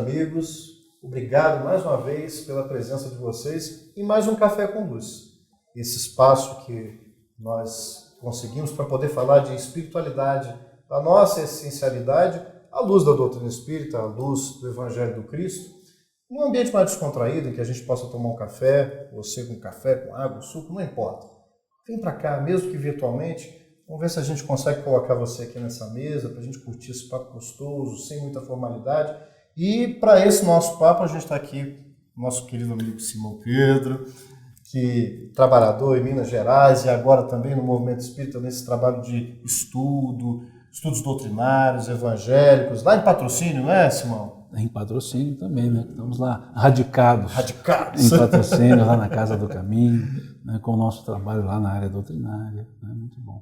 amigos, obrigado mais uma vez pela presença de vocês em mais um Café com Luz. Esse espaço que nós conseguimos para poder falar de espiritualidade, da nossa essencialidade, à luz da doutrina espírita, à luz do Evangelho do Cristo, em um ambiente mais descontraído, em que a gente possa tomar um café, você com café, com água, suco, não importa. Vem para cá, mesmo que virtualmente, vamos ver se a gente consegue colocar você aqui nessa mesa, para a gente curtir esse papo gostoso, sem muita formalidade. E para esse nosso papo, a gente está aqui, nosso querido amigo Simão Pedro, que trabalhador em Minas Gerais e agora também no movimento espírita, nesse trabalho de estudos doutrinários, evangélicos, lá em Patrocínio, não é, Simão? Em Patrocínio também, né? Estamos lá radicados Radicados. em Patrocínio, lá na Casa do Caminho, né? Com o nosso trabalho lá na área doutrinária, né? Muito bom.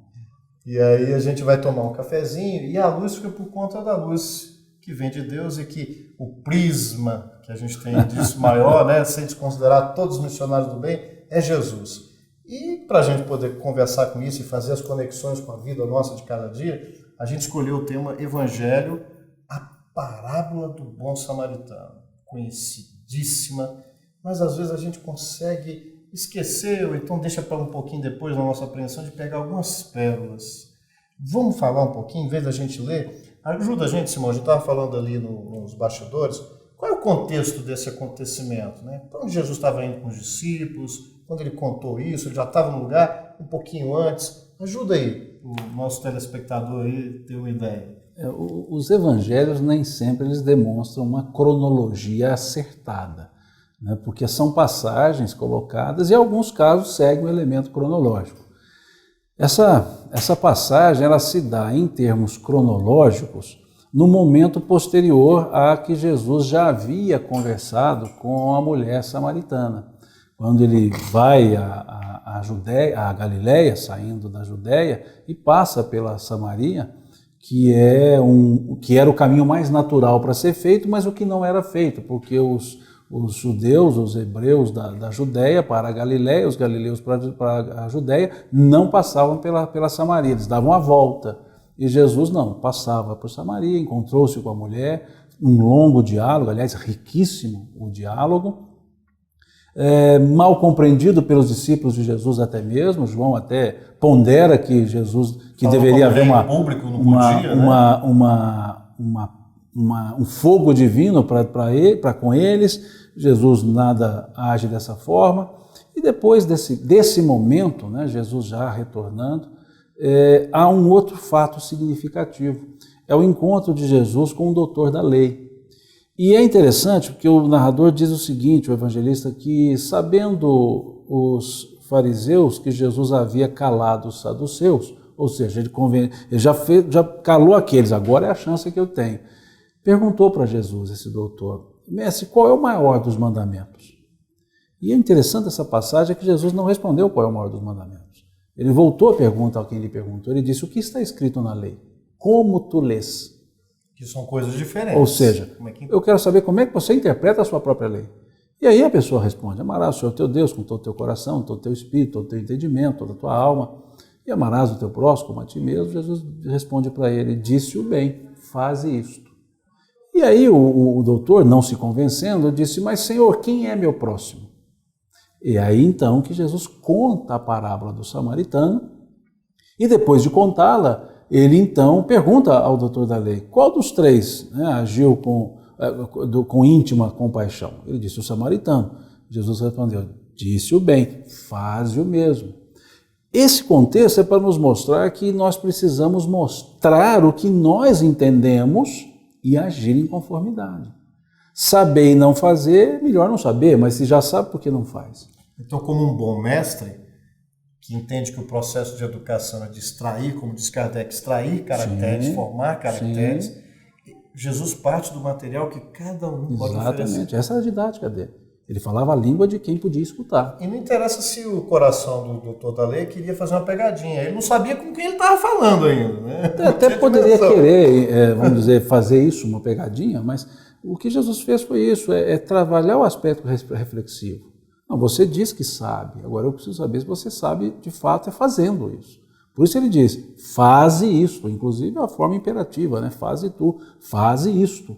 E aí a gente vai tomar um cafezinho e a luz fica por conta da luz que vem de Deus e que o prisma que a gente tem disso maior, né, sem desconsiderar todos os missionários do bem, é Jesus. E para a gente poder conversar com isso e fazer as conexões com a vida nossa de cada dia, a gente escolheu o tema Evangelho, a parábola do bom samaritano, conhecidíssima, mas às vezes a gente consegue esquecer ou então deixa para um pouquinho depois na nossa apreensão de pegar algumas pérolas. Vamos falar um pouquinho, em vez da gente ler? Ajuda a gente, Simão, a gente estava falando ali nos bastidores, qual é o contexto desse acontecimento, né? Para onde Jesus estava indo com os discípulos, quando ele contou isso, ele já estava no lugar um pouquinho antes. Ajuda aí o nosso telespectador aí a ter uma ideia. Os evangelhos nem sempre eles demonstram uma cronologia acertada, né? Porque são passagens colocadas e em alguns casos seguem um elemento cronológico. Essa passagem ela se dá em termos cronológicos no momento posterior a que Jesus já havia conversado com a mulher samaritana. Quando ele vai à Galileia, saindo da Judéia, e passa pela Samaria, que era o caminho mais natural para ser feito, mas o que não era feito, porque os judeus, os hebreus da Judéia para a Galileia, os galileus para a Judéia, não passavam pela Samaria, eles davam a volta. E Jesus não, passava por Samaria, encontrou-se com a mulher, um longo diálogo, aliás, riquíssimo o diálogo, mal compreendido pelos discípulos de Jesus até mesmo. João até pondera que deveria haver um fogo divino para com eles. Jesus nada age dessa forma. E depois desse momento, né, Jesus já retornando, há um outro fato significativo. É o encontro de Jesus com o doutor da lei. E é interessante porque o narrador diz o seguinte, o evangelista, que sabendo os fariseus que Jesus havia calado os saduceus, ou seja, ele já calou aqueles, agora é a chance que eu tenho. Perguntou para Jesus, esse doutor, mestre, qual é o maior dos mandamentos? E é interessante essa passagem, que Jesus não respondeu qual é o maior dos mandamentos. Ele voltou a pergunta a quem lhe perguntou, ele disse, o que está escrito na lei? Como tu lês? Que são coisas diferentes. Ou seja, eu quero saber como é que você interpreta a sua própria lei. E aí a pessoa responde, amarás o Senhor teu Deus com todo o teu coração, todo o teu espírito, todo o teu entendimento, toda a tua alma, e amarás o teu próximo como a ti mesmo. Jesus responde para ele, disse-o bem, faze isto. E aí o doutor, não se convencendo, disse, mas Senhor, quem é meu próximo? E aí então que Jesus conta a parábola do samaritano, e depois de contá-la, ele então pergunta ao doutor da lei, qual dos três, né, agiu com íntima compaixão? Ele disse, o samaritano. Jesus respondeu, disse-o bem, faze o mesmo. Esse contexto é para nos mostrar que nós precisamos mostrar o que nós entendemos e agir em conformidade. Saber e não fazer, melhor não saber, mas se já sabe, por que não faz? Então, como um bom mestre, que entende que o processo de educação é de extrair, como diz Kardec, extrair caracteres, formar caracteres, sim. Jesus parte do material que cada um pode oferecer. Exatamente, essa é a didática dele. Ele falava a língua de quem podia escutar. E não interessa se o coração do doutor da lei queria fazer uma pegadinha. Ele não sabia com quem ele estava falando ainda. Né? Até poderia querer, vamos dizer, fazer isso, uma pegadinha, mas o que Jesus fez foi isso, trabalhar o aspecto reflexivo. Não, você diz que sabe, agora eu preciso saber se você sabe de fato fazendo isso. Por isso ele diz, faze isto, inclusive a forma imperativa, né? Faze tu, faze isto.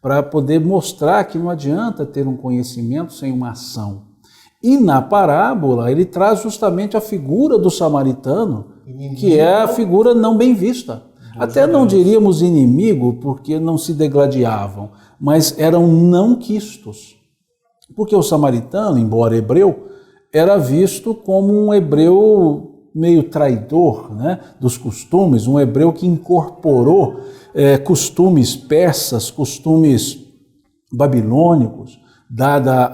para poder mostrar que não adianta ter um conhecimento sem uma ação. E na parábola ele traz justamente a figura do samaritano, que é a figura não bem vista. Até não diríamos inimigo, porque não se degladiavam, mas eram não quistos. Porque o samaritano, embora hebreu, era visto como um hebreu meio traidor, né, dos costumes, um hebreu que incorporou costumes persas, costumes babilônicos, dada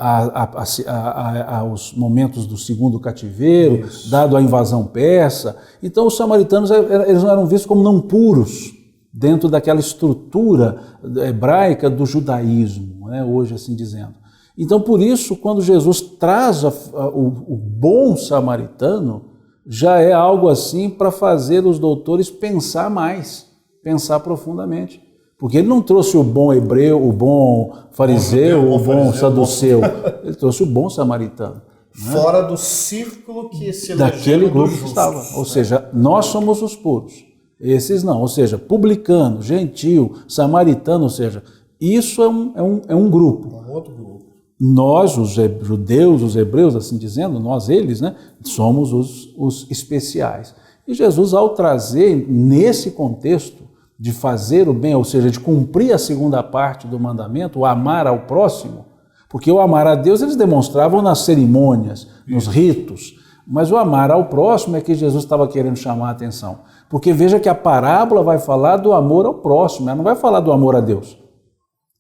aos momentos do segundo cativeiro, dado a invasão persa. Então os samaritanos eles não eram vistos como não puros dentro daquela estrutura hebraica do judaísmo, né, hoje assim dizendo. Então por isso, quando Jesus traz o bom samaritano, já é algo assim para fazer os doutores pensar mais, pensar profundamente. Porque ele não trouxe o bom hebreu, o bom fariseu, o bom saduceu. Ele trouxe o bom samaritano. Né? Fora do círculo que se daquele grupo que estava. Ou seja, nós somos os puros. Esses não. Ou seja, publicano, gentil, samaritano, ou seja, isso é um grupo. Um outro grupo. Nós, os judeus, os hebreus, assim dizendo, nós, eles, né, somos os especiais. E Jesus, ao trazer nesse contexto de fazer o bem, ou seja, de cumprir a segunda parte do mandamento, o amar ao próximo, porque o amar a Deus eles demonstravam nas cerimônias, nos ritos, mas o amar ao próximo é que Jesus estava querendo chamar a atenção. Porque veja que a parábola vai falar do amor ao próximo, ela não vai falar do amor a Deus.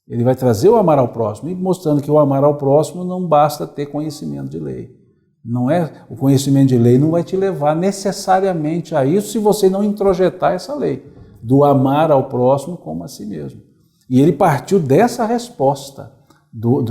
Ele vai trazer o amar ao próximo, e mostrando que o amar ao próximo não basta ter conhecimento de lei. Não é, o conhecimento de lei não vai te levar necessariamente a isso se você não introjetar essa lei do amar ao próximo como a si mesmo. E ele partiu dessa resposta do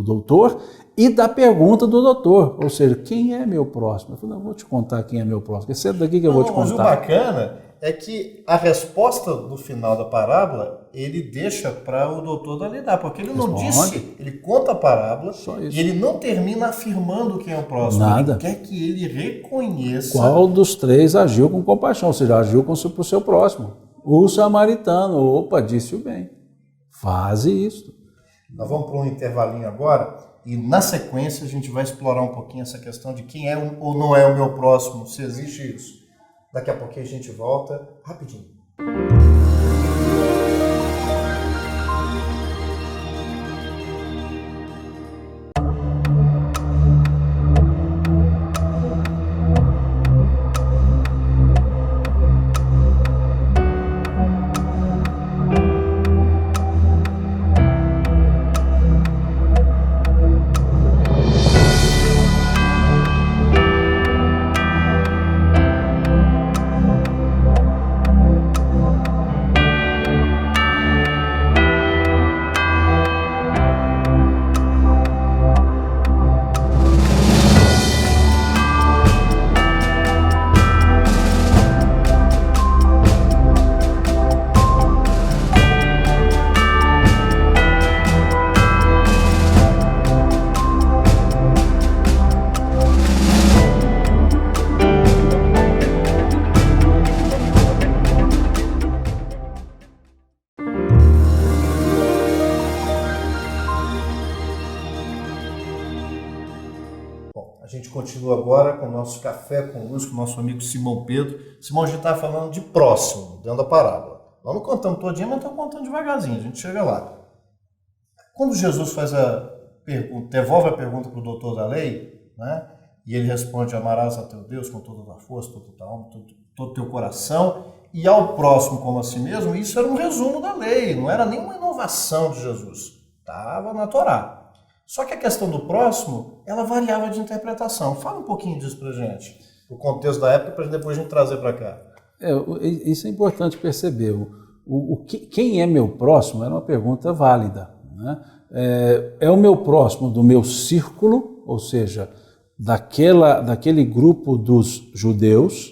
doutor e da pergunta do doutor, ou seja, quem é meu próximo? Eu falei, não, vou te contar quem é meu próximo, é senta daqui que eu vou te contar. Mas o bacana é que a resposta do final da parábola, ele deixa para o doutor validar, porque ele não disse, ele conta a parábola e ele não termina afirmando quem é o próximo. Nada. Ele quer que ele reconheça... Qual dos três agiu com compaixão, ou seja, agiu para o seu próximo. O samaritano, opa, disse o bem. Faze isso. Nós vamos para um intervalinho agora e na sequência a gente vai explorar um pouquinho essa questão de quem é ou não é o meu próximo, se existe isso. Daqui a pouquinho a gente volta rapidinho. A gente continua agora com o nosso café com luz, com o nosso amigo Simão Pedro. Simão, a gente está falando de próximo, dentro da parábola. Nós não contamos todinha, mas estamos contando devagarzinho, a gente chega lá. Quando Jesus faz a pergunta, devolve a pergunta para o doutor da lei, né? E ele responde, amarás a teu Deus com toda a tua força, toda a tua alma, todo o teu coração, e ao próximo como a si mesmo, isso era um resumo da lei, não era nenhuma inovação de Jesus. Estava na Torá. Só que a questão do próximo, ela variava de interpretação. Fala um pouquinho disso pra gente, o contexto da época, para depois a gente trazer para cá. Isso é importante perceber. Quem é meu próximo era uma pergunta válida. Né? É o meu próximo do meu círculo, ou seja, daquele grupo dos judeus,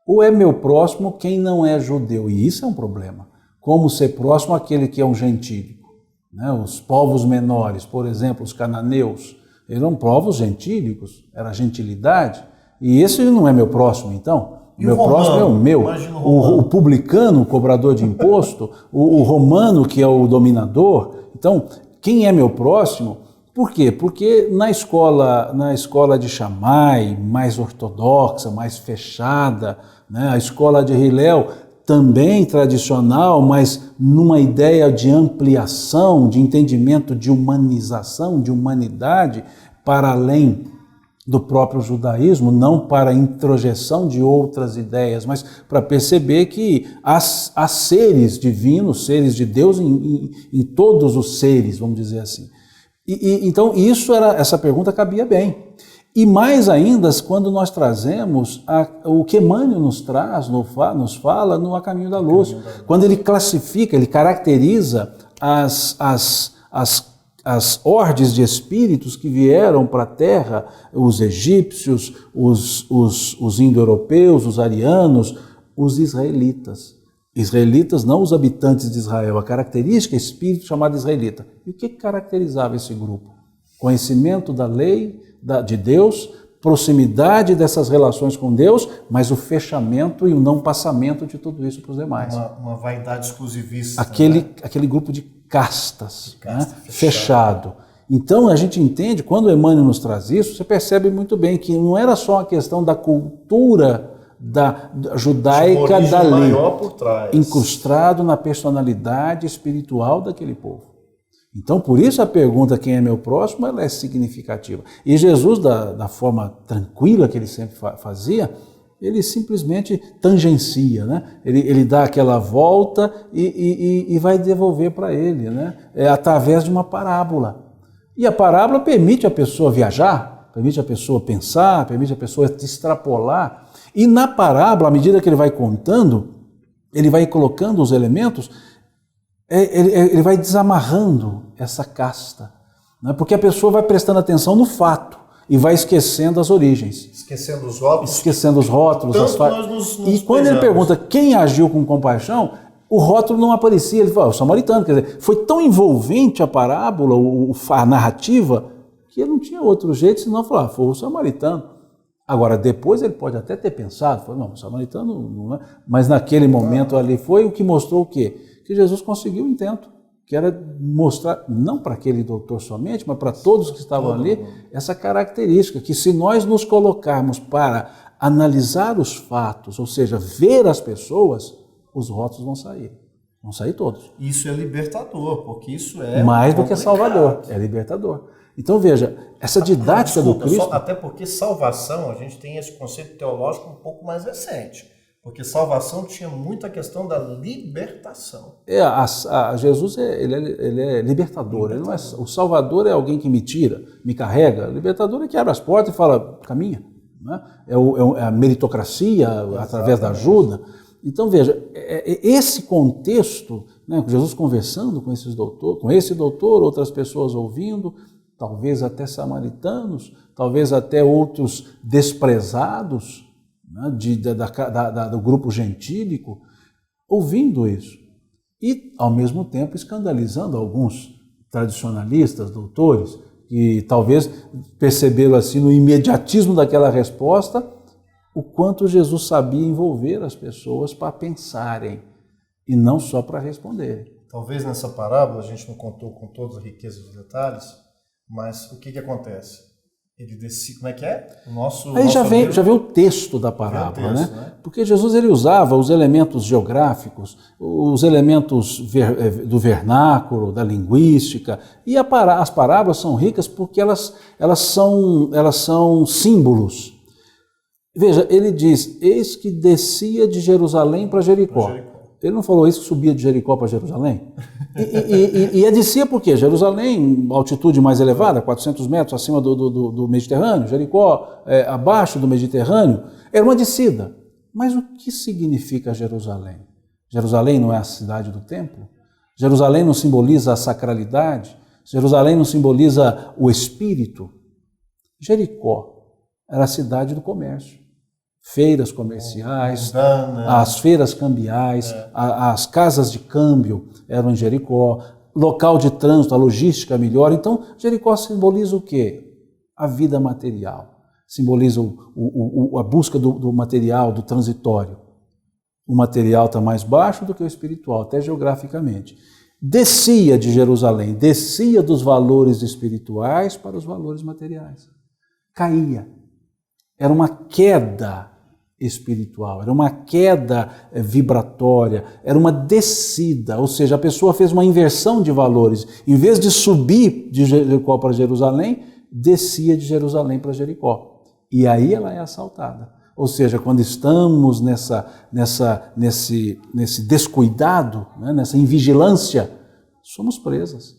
ou é meu próximo quem não é judeu? E isso é um problema. Como ser próximo àquele que é um gentílico? Né? Os povos menores, por exemplo, os cananeus, eram povos gentílicos, era gentilidade. E esse não é meu próximo, então? E meu o romano? próximo é o meu. Imagina o O publicano, o cobrador de imposto, o romano, que é o dominador. Então, quem é meu próximo? Por quê? Porque na escola de Shammai, mais ortodoxa, mais fechada, né? A escola de Hillel, também tradicional, mas numa ideia de ampliação, de entendimento de humanização, de humanidade, para além do próprio judaísmo, não para introjeção de outras ideias, mas para perceber que há seres divinos, seres de Deus em todos os seres, vamos dizer assim. Então essa pergunta cabia bem. E mais ainda quando nós trazemos o que Emmanuel nos traz, nos fala no A Caminho da Luz, quando ele classifica, ele caracteriza as hordes de espíritos que vieram para a Terra, os egípcios, os indo-europeus, os arianos, os israelitas. Israelitas, não os habitantes de Israel, a característica espírito chamado israelita. E o que caracterizava esse grupo? Conhecimento da lei de Deus, proximidade dessas relações com Deus, mas o fechamento e o não passamento de tudo isso para os demais. Uma vaidade exclusivista. Aquele grupo de castas, né? Fechado. Então a gente entende, quando Emmanuel nos traz isso, você percebe muito bem que não era só a questão da cultura da judaica da lei, por trás, incrustado na personalidade espiritual daquele povo. Então, por isso a pergunta quem é meu próximo, ela é significativa. E Jesus, da forma tranquila que ele sempre fazia, ele simplesmente tangencia, né? Ele dá aquela volta e vai devolver para ele, né? Através de uma parábola. E a parábola permite a pessoa viajar, permite a pessoa pensar, permite a pessoa extrapolar. E na parábola, à medida que ele vai contando, ele vai colocando os elementos, ele vai desamarrando essa casta, né? Porque a pessoa vai prestando atenção no fato e vai esquecendo as origens. Esquecendo os rótulos. Esquecendo os rótulos. E quando ele pergunta quem agiu com compaixão, o rótulo não aparecia. Ele fala, o samaritano. Quer dizer, foi tão envolvente a parábola, a narrativa, que ele não tinha outro jeito senão falar, foi o samaritano. Agora, depois ele pode até ter pensado, não, o samaritano não é. Mas naquele momento ali foi o que mostrou o quê? Que Jesus conseguiu o intento, que era mostrar, não para aquele doutor somente, mas para todos que estavam ali, essa característica, que se nós nos colocarmos para analisar os fatos, ou seja, ver as pessoas, os rótulos vão sair todos. Isso é libertador, porque isso é mais do que salvador, é libertador. Então veja, essa didática do Cristo... Até porque salvação, a gente tem esse conceito teológico um pouco mais recente. Porque salvação tinha muita questão da libertação. Jesus ele é libertador. Ele não é, o Salvador é alguém que me tira, me carrega. O libertador é que abre as portas e fala, caminha. Né? É a meritocracia através da ajuda. Então veja, esse contexto, né, Jesus conversando com esse doutor, outras pessoas ouvindo, talvez até samaritanos, talvez até outros desprezados, né, do grupo gentílico, ouvindo isso. E, ao mesmo tempo, escandalizando alguns tradicionalistas, doutores, que talvez perceberam assim no imediatismo daquela resposta, o quanto Jesus sabia envolver as pessoas para pensarem e não só para responderem. Talvez nessa parábola, a gente não contou com toda a riqueza dos detalhes, mas o que acontece? Ele decide, como é que é? Aí já vem o texto da parábola, né? Porque Jesus ele usava os elementos geográficos, os elementos do vernáculo, da linguística, e as parábolas são ricas porque elas são símbolos. Veja, ele diz, eis que descia de Jerusalém para Jericó. Ele não falou isso que subia de Jericó para Jerusalém? E descia por quê? Jerusalém, altitude mais elevada, 400 metros acima do Mediterrâneo, Jericó abaixo do Mediterrâneo, era uma descida. Mas o que significa Jerusalém? Jerusalém não é a cidade do templo? Jerusalém não simboliza a sacralidade? Jerusalém não simboliza o espírito? Jericó era a cidade do comércio. Feiras comerciais, as feiras cambiais, as casas de câmbio eram em Jericó, local de trânsito, a logística melhor. Então, Jericó simboliza o quê? A vida material. simboliza a busca do material, do transitório. O material está mais baixo do que o espiritual, até geograficamente. Descia de Jerusalém, descia dos valores espirituais para os valores materiais. Caía. Era uma queda espiritual, era uma queda vibratória, era uma descida, ou seja, a pessoa fez uma inversão de valores. Em vez de subir de Jericó para Jerusalém, descia de Jerusalém para Jericó. E aí ela é assaltada. Ou seja, quando estamos nesse descuidado, né, nessa invigilância, somos presas.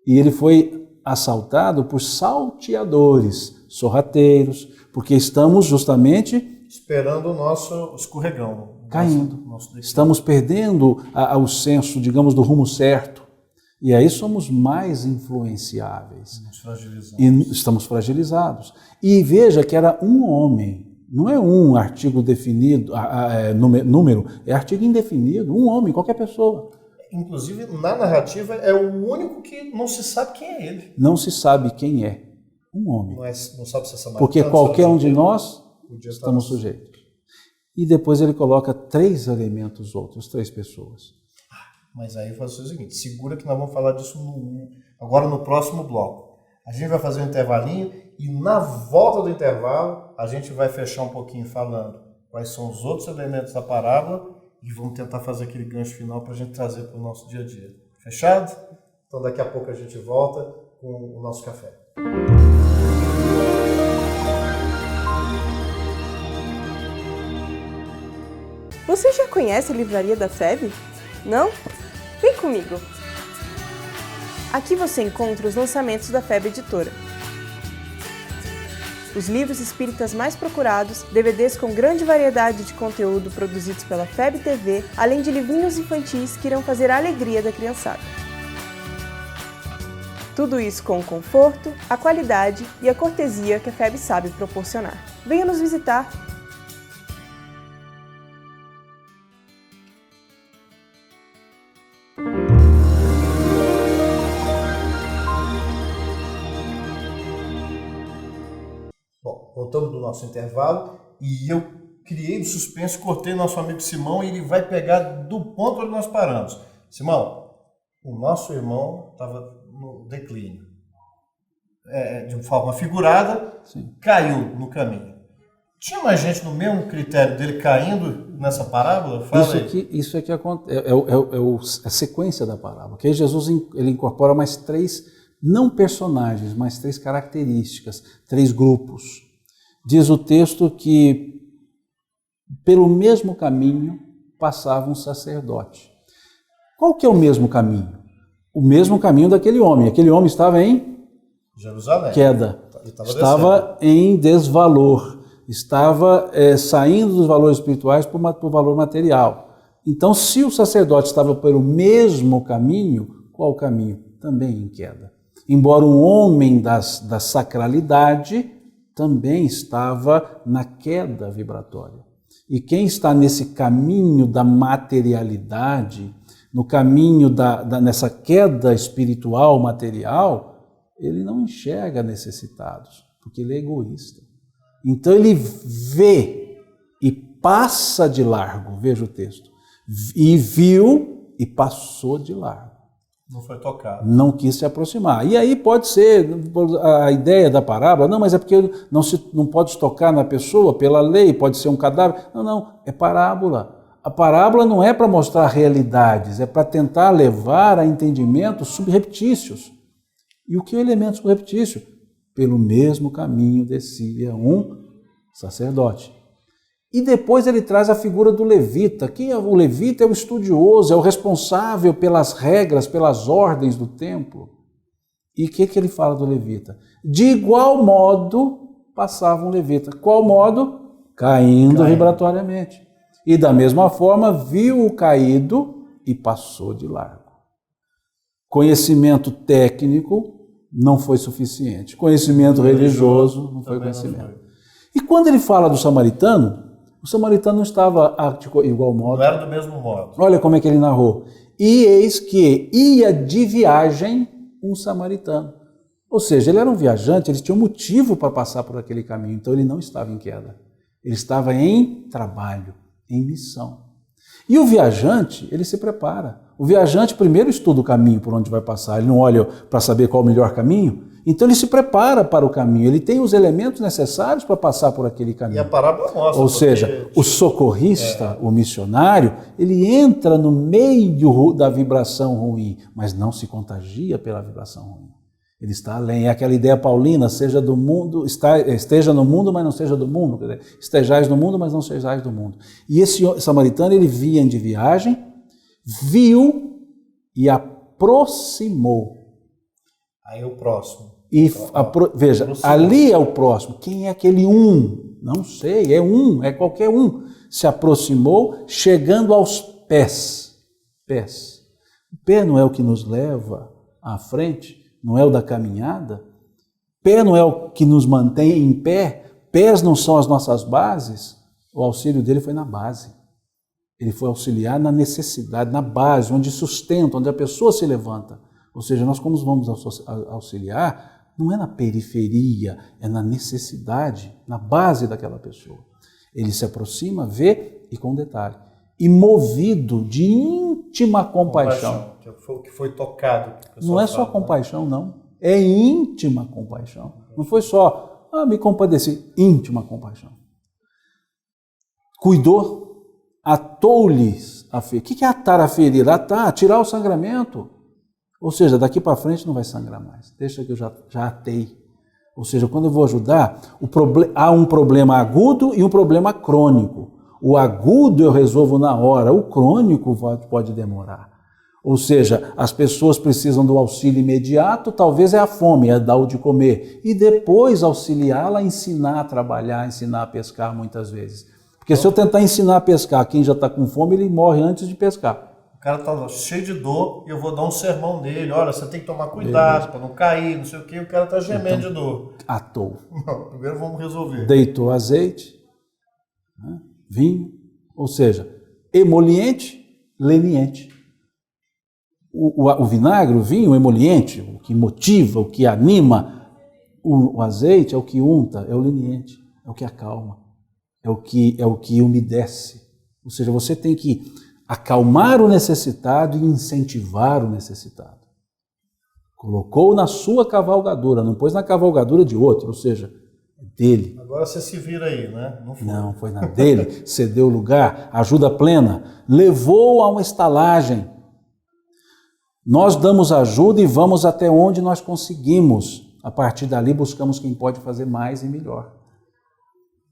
E ele foi assaltado por salteadores, sorrateiros, porque estamos justamente esperando o nosso escorregão. Caindo. Estamos perdendo o senso, digamos, do rumo certo. E aí somos mais influenciáveis. Estamos fragilizados. E veja que era um homem. Não é um artigo definido, número, é artigo indefinido, um homem, qualquer pessoa. Inclusive, na narrativa, é o único que não se sabe quem é ele. Não se sabe quem é. Um homem. Não sabe se é samaritano. Porque qualquer um de nós estamos sujeitos. E depois ele coloca 3 elementos outros, 3 pessoas. Mas aí eu faço o seguinte, segura que nós vamos falar disso agora no próximo bloco. A gente vai fazer um intervalinho e na volta do intervalo a gente vai fechar um pouquinho falando quais são os outros elementos da parábola e vamos tentar fazer aquele gancho final para a gente trazer para o nosso dia a dia. Fechado? Então daqui a pouco a gente volta com o nosso café. Você já conhece a Livraria da FEB? Não? Vem comigo! Aqui você encontra os lançamentos da FEB Editora. Os livros espíritas mais procurados, DVDs com grande variedade de conteúdo produzidos pela FEB TV, além de livrinhos infantis que irão fazer a alegria da criançada. Tudo isso com o conforto, a qualidade e a cortesia que a FEB sabe proporcionar. Venha nos visitar! Bom, voltamos do nosso intervalo e eu criei o suspense, cortei nosso amigo Simão e ele vai pegar do ponto onde nós paramos. Simão, o nosso irmão estava no declínio. De forma figurada, sim, caiu no caminho. Tinha mais gente no mesmo critério dele caindo nessa parábola? Isso aqui é a sequência da parábola. Que aí Jesus ele incorpora mais 3, não personagens, mas 3 características, 3 grupos. Diz o texto que pelo mesmo caminho passava um sacerdote. Qual que é o mesmo caminho? O mesmo caminho daquele homem. Aquele homem estava em Jerusalém. Queda. Estava em desvalor. Estava saindo dos valores espirituais para o valor material. Então, se o sacerdote estava pelo mesmo caminho, qual caminho? Também em queda. Embora um homem da sacralidade também estava na queda vibratória. E quem está nesse caminho da materialidade, no caminho nessa queda espiritual, material, ele não enxerga necessitados, porque ele é egoísta. Então ele vê e passa de largo, veja o texto, e viu e passou de largo. Não foi tocado. Não quis se aproximar. E aí pode ser a ideia da parábola, não, mas é porque não pode tocar na pessoa pela lei, pode ser um cadáver. Não, é parábola. A parábola não é para mostrar realidades, é para tentar levar a entendimentos subreptícios. E o que é elemento subreptício? Pelo mesmo caminho descia um sacerdote. E depois ele traz a figura do levita. O levita é o estudioso, é o responsável pelas regras, pelas ordens do templo. E o que ele fala do levita? De igual modo passava um levita. Qual modo? Caindo vibratoriamente. E da mesma forma viu o caído e passou de largo. Conhecimento técnico não foi suficiente. Conhecimento religioso não foi conhecimento. E quando ele fala do samaritano, o samaritano não estava de igual modo. Não era do mesmo modo. Olha como é que ele narrou. E eis que ia de viagem um samaritano. Ou seja, ele era um viajante, ele tinha um motivo para passar por aquele caminho, então ele não estava em queda. Ele estava em trabalho, em missão. E o viajante, ele se prepara. O viajante primeiro estuda o caminho por onde vai passar, ele não olha para saber qual é o melhor caminho, então ele se prepara para o caminho, ele tem os elementos necessários para passar por aquele caminho. E a parábola mostra. Ou seja, o socorrista, o missionário, ele entra no meio da vibração ruim, mas não se contagia pela vibração ruim. Ele está além. É aquela ideia paulina, seja do mundo, esteja no mundo, mas não seja do mundo. Quer dizer, estejais no mundo, mas não sejais do mundo. E esse samaritano, ele vinha de viagem, viu e aproximou. Aí o próximo. E veja, ali é o próximo. Quem é aquele um? Não sei, é um, é qualquer um. Se aproximou, chegando aos pés. Pés. O pé não é o que nos leva à frente, não é o da caminhada. Pé não é o que nos mantém em pé. Pés não são as nossas bases. O auxílio dele foi na base. Ele foi auxiliar na necessidade, na base, onde sustenta, onde a pessoa se levanta. Ou seja, nós como vamos auxiliar, não é na periferia, é na necessidade, na base daquela pessoa. Ele se aproxima, vê e com detalhe. E movido de íntima compaixão. Que foi tocado. Não é só compaixão, não. É íntima compaixão. Não foi só, me compadeci. Íntima compaixão. Cuidou, atou-lhes a ferida. O que é atar a ferida? Atar, tirar o sangramento. Ou seja, daqui para frente não vai sangrar mais. Deixa que eu já atei. Ou seja, quando eu vou ajudar, há um problema agudo e um problema crônico. O agudo eu resolvo na hora, o crônico pode demorar. Ou seja, as pessoas precisam do auxílio imediato, talvez é a fome, é dar o de comer. E depois auxiliá-la a ensinar a trabalhar, ensinar a pescar muitas vezes. Porque se eu tentar ensinar a pescar, quem já está com fome, ele morre antes de pescar. O cara está cheio de dor e eu vou dar um sermão nele. Olha, você tem que tomar cuidado para não cair, não sei o quê. O cara está gemendo então, de dor. Atou. Não, primeiro vamos resolver. Deitou azeite, né, vinho, ou seja, emoliente, leniente. O vinagre, o vinho, o emoliente, o que motiva, o que anima. O azeite é o que unta, é o leniente, é o que acalma, é o que umedece. Ou seja, você tem que acalmar o necessitado e incentivar o necessitado. Colocou na sua cavalgadura, não pôs na cavalgadura de outro, ou seja, dele. Agora você se vira aí, né? Não, foi na dele, cedeu lugar, ajuda plena, levou a uma estalagem. Nós damos ajuda e vamos até onde nós conseguimos. A partir dali buscamos quem pode fazer mais e melhor.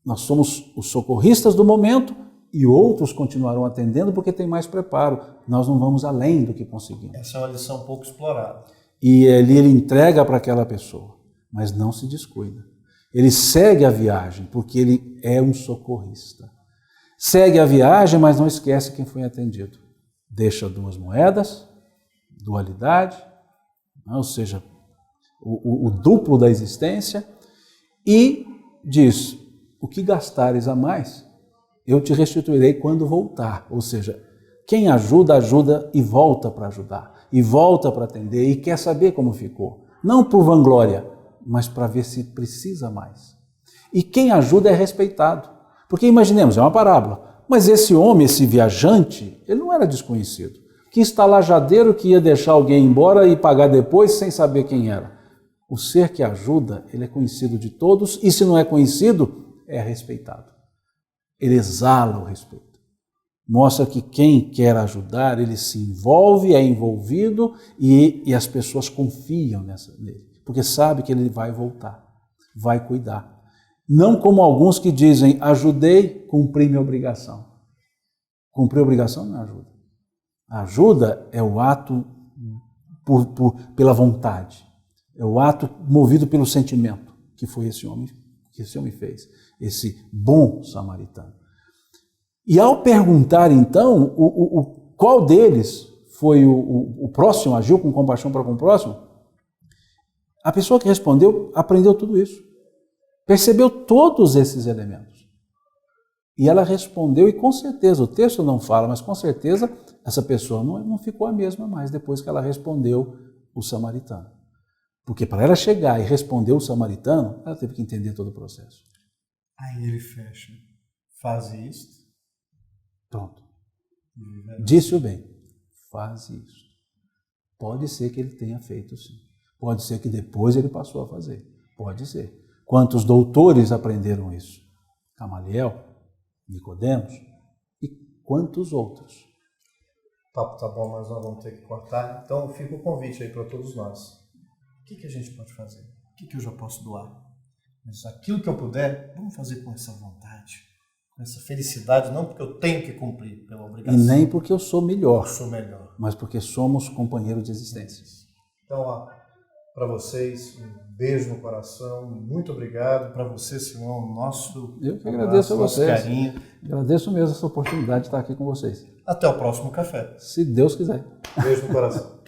Nós somos os socorristas do momento e outros continuarão atendendo porque tem mais preparo. Nós não vamos além do que conseguimos. Essa é uma lição pouco explorada. E ele entrega para aquela pessoa, mas não se descuida. Ele segue a viagem porque ele é um socorrista. Segue a viagem, mas não esquece quem foi atendido. Deixa 2 moedas, dualidade, ou seja, o duplo da existência, e diz, o que gastares a mais, eu te restituirei quando voltar. Ou seja, quem ajuda, ajuda e volta para ajudar, e volta para atender, e quer saber como ficou. Não por vanglória, mas para ver se precisa mais. E quem ajuda é respeitado. Porque imaginemos, é uma parábola, mas esse homem, esse viajante, ele não era desconhecido. Que estalajadeiro que ia deixar alguém embora e pagar depois sem saber quem era. O ser que ajuda, ele é conhecido de todos e se não é conhecido, é respeitado. Ele exala o respeito. Mostra que quem quer ajudar, ele se envolve, é envolvido e as pessoas confiam nele. Porque sabe que ele vai voltar, vai cuidar. Não como alguns que dizem, ajudei, cumpri minha obrigação. Cumprir a obrigação não é ajuda. A ajuda é o ato pela vontade, é o ato movido pelo sentimento, que foi esse homem fez, esse bom samaritano. E ao perguntar então, qual deles foi o próximo, agiu com compaixão para com o próximo, a pessoa que respondeu aprendeu tudo isso, percebeu todos esses elementos. E ela respondeu, e com certeza, o texto não fala, mas com certeza essa pessoa não ficou a mesma mais depois que ela respondeu o samaritano. Porque para ela chegar e responder o samaritano, ela teve que entender todo o processo. Aí ele fecha. Faz isto. Pronto. Disse-o bem. Faz isso. Pode ser que ele tenha feito sim. Pode ser que depois ele passou a fazer. Pode ser. Quantos doutores aprenderam isso? Gamaliel, Nicodemos e quantos outros? O papo tá bom, mas nós vamos ter que cortar. Então fica o convite aí para todos nós. O que a gente pode fazer? O que eu já posso doar? Mas aquilo que eu puder, vamos fazer com essa vontade, com essa felicidade, não porque eu tenho que cumprir pela obrigação. E nem porque eu sou melhor, eu sou melhor, mas porque somos companheiros de existência. Então, para vocês, um beijo no coração, muito obrigado. Para você, Simão, nosso Eu que agradeço a vocês. carinho. Agradeço mesmo essa oportunidade de estar aqui com vocês. Até o próximo café. Se Deus quiser. Beijo no coração.